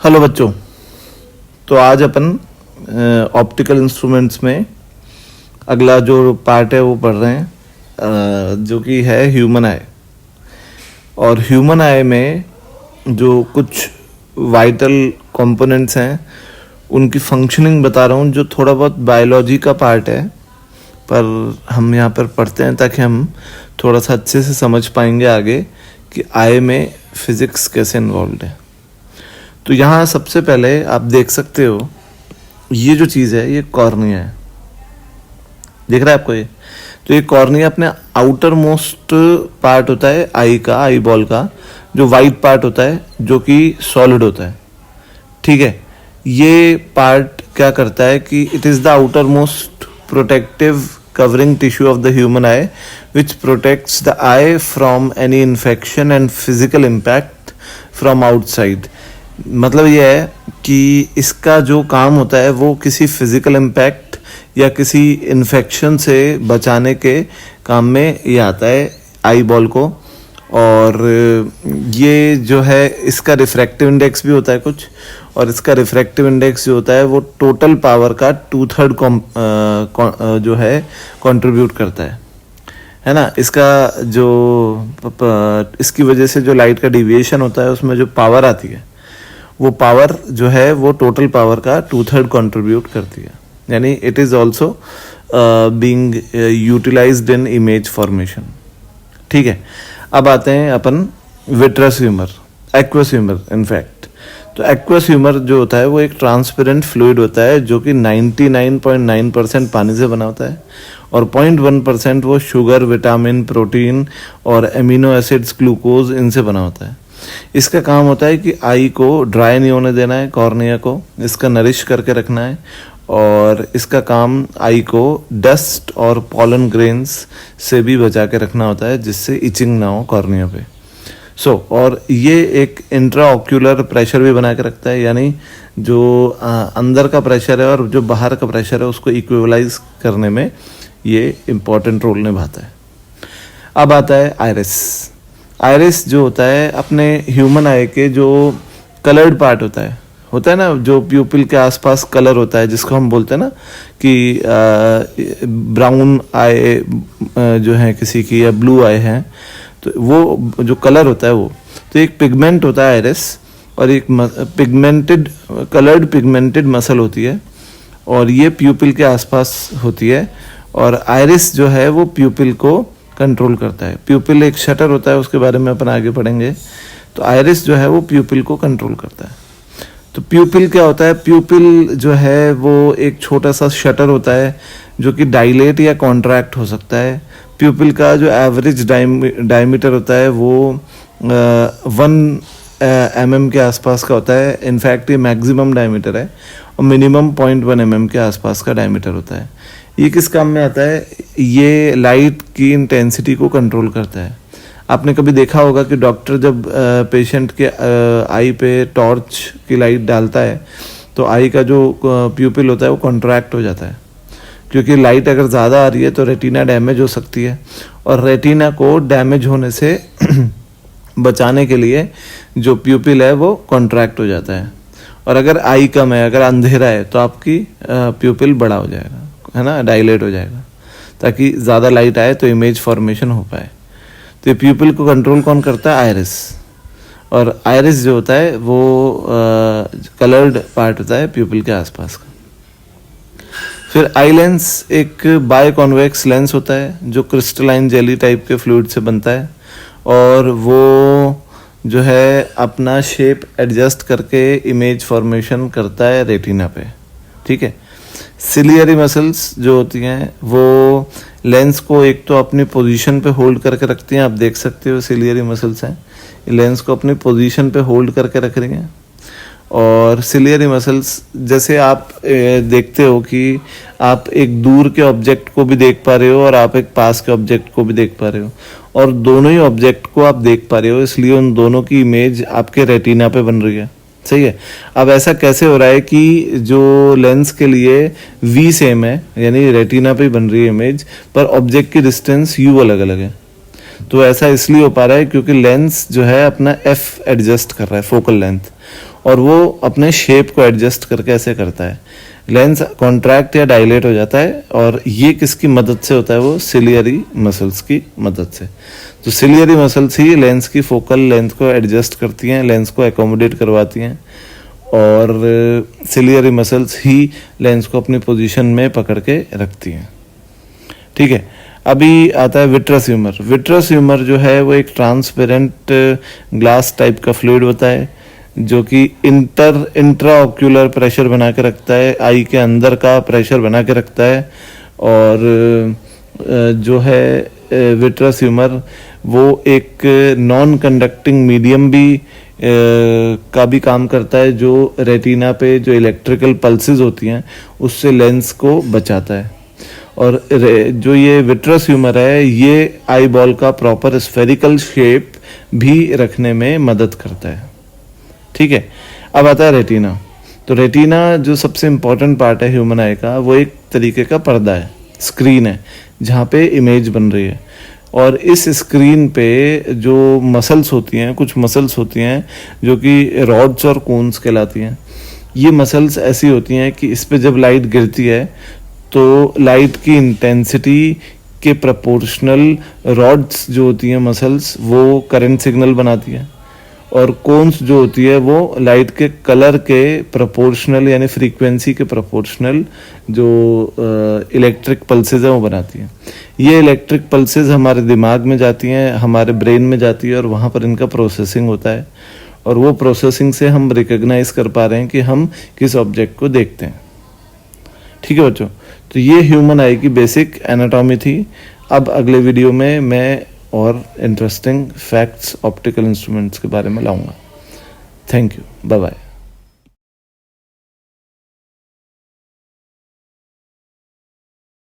Hello बच्चों, तो आज अपन ऑप्टिकल इंस्ट्रूमेंट्स में अगला जो पार्ट है वो पढ़ रहे हैं, जो कि है ह्यूमन आई। और ह्यूमन आई में जो कुछ वाइटल कंपोनेंट्स हैं उनकी फंक्शनिंग बता रहा हूँ, जो थोड़ा बहुत बायोलॉजी का पार्ट है, पर हम यहाँ पर पढ़ते हैं ताकि हम थोड़ा सा अच्छे से समझ पाएंगे आगे कि आई में फिजिक्स कैसे इन्वॉल्व है। तो यहाँ सबसे पहले आप देख सकते हो ये जो चीज़ है ये कॉर्निया है, दिख रहा है आपको ये? तो ये कॉर्निया अपने आउटर मोस्ट पार्ट होता है आई का, आई बॉल का, जो वाइट पार्ट होता है जो कि सॉलिड होता है, ठीक है। ये पार्ट क्या करता है कि it is the outer most protective covering tissue of the human eye which protects the eye from any infection and physical impact from outside। मतलब ये है कि इसका जो काम होता है वो किसी फिजिकल इम्पैक्ट या किसी इन्फेक्शन से बचाने के काम में ये आता है आई बॉल को। और ये जो है इसका रिफ्रैक्टिव इंडेक्स भी होता है कुछ, और इसका रिफ्रैक्टिव इंडेक्स जो होता है वो टोटल पावर का 2/3 जो है कंट्रीब्यूट करता है ना। इसका जो इसकी वजह से जो लाइट का डिविएशन होता है उसमें जो पावर आती है वो पावर जो है वो टोटल पावर का 2/3 कंट्रीब्यूट करती है, यानी it is also being utilized in image formation, ठीक है। अब आते हैं अपन vitreous humour, aqueous humour in fact. तो एक्वस ह्यूमर जो होता है वो एक ट्रांसपेरेंट फ्लूइड होता है जो कि 99.9% पानी से बना होता है, और 0.1% वो शुगर, विटामिन, प्रोटीन और एमिनो एसिड्स, ग्लूकोज, इनसे बना होता है। इसका काम होता है कि आई को ड्राई नहीं होने देना है, कॉर्निया को इसका नरिश करके रखना है, और इसका काम आई को डस्ट और पॉलन ग्रेन्स से भी बचा के रखना होता है जिससे इचिंग ना हो कॉर्निया पे। और ये एक इंट्रा ऑक्यूलर प्रेशर भी बना के रखता है, यानी जो अंदर का प्रेशर है और जो बाहर का प्रेशर है उसको इक्विवलाइज करने में ये इम्पॉर्टेंट रोल निभाता है। अब आता है आइरिस। आइरिस जो होता है अपने ह्यूमन आई के जो कलर्ड पार्ट होता है ना, जो प्यूपिल के आसपास कलर होता है जिसको हम बोलते हैं ना कि ब्राउन आई जो है किसी की, या ब्लू आई है, तो वो जो कलर होता है वो तो एक पिगमेंट होता है आइरिस, और एक पिगमेंटेड कलर्ड पिगमेंटेड मसल होती है, और ये प्यूपिल के आसपास होती है। और आइरिस जो है वो प्यूपिल को कंट्रोल करता है। प्यूपिल एक शटर होता है, उसके बारे में अपन आगे पढ़ेंगे। तो आइरिस जो है वो प्यूपिल को कंट्रोल करता है। तो प्यूपिल क्या होता है? प्यूपिल जो है वो एक छोटा सा शटर होता है जो कि डायलेट या कॉन्ट्रैक्ट हो सकता है। प्यूपिल का जो एवरेज डायमीटर होता है वो 1 mm के आसपास का होता है। इनफैक्ट ये मैक्सिमम डायमीटर है, और मिनिमम 0.1 mm के आसपास का डायमीटर होता है। ये किस काम में आता है? ये लाइट की इंटेंसिटी को कंट्रोल करता है। आपने कभी देखा होगा कि डॉक्टर जब पेशेंट के आई पे टॉर्च की लाइट डालता है तो आई का जो प्यूपिल होता है वो कॉन्ट्रैक्ट हो जाता है, क्योंकि लाइट अगर ज़्यादा आ रही है तो रेटिना डैमेज हो सकती है, और रेटिना को डैमेज होने से बचाने के लिए जो प्यूपिल है वो कॉन्ट्रैक्ट हो जाता है। और अगर आई कम है, अगर अंधेरा है, तो आपकी प्यूपिल बड़ा हो जाएगा, है ना, डायलेट हो जाएगा, ताकि ज़्यादा लाइट आए तो इमेज फॉर्मेशन हो पाए। तो ये प्यूपिल को कंट्रोल कौन करता है? आइरिस। और आइरिस जो होता है वो कलर्ड पार्ट होता है प्यूपिल के आसपास का। फिर आई लेंस एक बाय कॉन्वेक्स लेंस होता है जो क्रिस्टलाइन जेली टाइप के फ्लूइड से बनता है, और वो जो है अपना शेप एडजस्ट करके इमेज फॉर्मेशन करता है रेटिना पे, ठीक है। सिलियरी मसल्स जो होती हैं वो लेंस को एक तो अपनी पोजीशन पे होल्ड करके रखती हैं। आप देख सकते हो सिलियरी मसल्स हैं, लेंस को अपनी पोजीशन पे होल्ड करके रख रही हैं। और सिलियरी मसल्स जैसे आप देखते हो कि आप एक दूर के ऑब्जेक्ट को भी देख पा रहे हो और आप एक पास के ऑब्जेक्ट को भी देख पा रहे हो, और दोनों ही ऑब्जेक्ट को आप देख पा रहे हो, इसलिए उन दोनों की इमेज आपके रेटिना पे बन रही है, सही है। अब ऐसा कैसे हो रहा है कि जो लेंस के लिए वी सेम है, यानी रेटिना पे बन रही है इमेज, पर ऑब्जेक्ट की डिस्टेंस यू अलग अलग है। तो ऐसा इसलिए हो पा रहा है क्योंकि लेंस जो है अपना एफ एडजस्ट कर रहा है, फोकल लेंथ, और वो अपने शेप को एडजस्ट करके ऐसे करता है। लेंस कॉन्ट्रैक्ट या डायलेट हो जाता है, और ये किसकी मदद से होता है? वो सिलियरी मसल्स की मदद से। तो सिलियरी मसल्स ही लेंस की फोकल लेंथ को एडजस्ट करती हैं, लेंस को एकोमोडेट करवाती हैं, और सिलियरी मसल्स ही लेंस को अपनी पोजीशन में पकड़ के रखती हैं। ठीक है, अभी आता है विट्रस ह्यूमर। विट्रस ह्यूमर जो है वो एक ट्रांसपेरेंट ग्लास टाइप का फ्लूइड होता है, जो कि इंट्राओक्यूलर प्रेशर बना के रखता है, आई के अंदर का प्रेशर बना के रखता है। और जो है विट्रस ह्यूमर वो एक नॉन कंडक्टिंग मीडियम भी का भी काम करता है, जो रेटिना पे जो इलेक्ट्रिकल पल्सेस होती हैं उससे लेंस को बचाता है। और जो ये विट्रस ह्यूमर है ये आई बॉल का प्रॉपर स्फेरिकल शेप भी रखने में मदद करता है। ठीक है, अब आता है रेटिना। तो रेटिना जो सबसे इम्पोर्टेंट पार्ट है ह्यूमन आई का, वो एक तरीके का पर्दा है, स्क्रीन है, जहाँ पे इमेज बन रही है। और इस स्क्रीन पे जो मसल्स होती हैं, कुछ मसल्स होती हैं जो कि रॉड्स और कोन्स कहलाती हैं। ये मसल्स ऐसी होती हैं कि इस पे जब लाइट गिरती है तो लाइट की इंटेंसिटी के प्रोपोर्शनल रॉड्स जो होती हैं मसल्स वो करंट सिग्नल बनाती है, और कोन्स जो होती है वो लाइट के कलर के प्रोपोर्शनल यानी फ्रीक्वेंसी के प्रोपोर्शनल जो इलेक्ट्रिक पल्सेस हैं वो बनाती हैं। ये इलेक्ट्रिक पल्सेस हमारे दिमाग में जाती हैं, हमारे ब्रेन में जाती है, और वहाँ पर इनका प्रोसेसिंग होता है, और वो प्रोसेसिंग से हम रिकग्नाइज कर पा रहे हैं कि हम किस ऑब्जेक्ट को देखते हैं। ठीक है बच्चों, तो ये ह्यूमन आई की बेसिक एनाटॉमी थी। अब अगले वीडियो में मैं और इंटरेस्टिंग फैक्ट्स ऑप्टिकल इंस्ट्रूमेंट्स के बारे में लाऊंगा। Thank you, bye bye.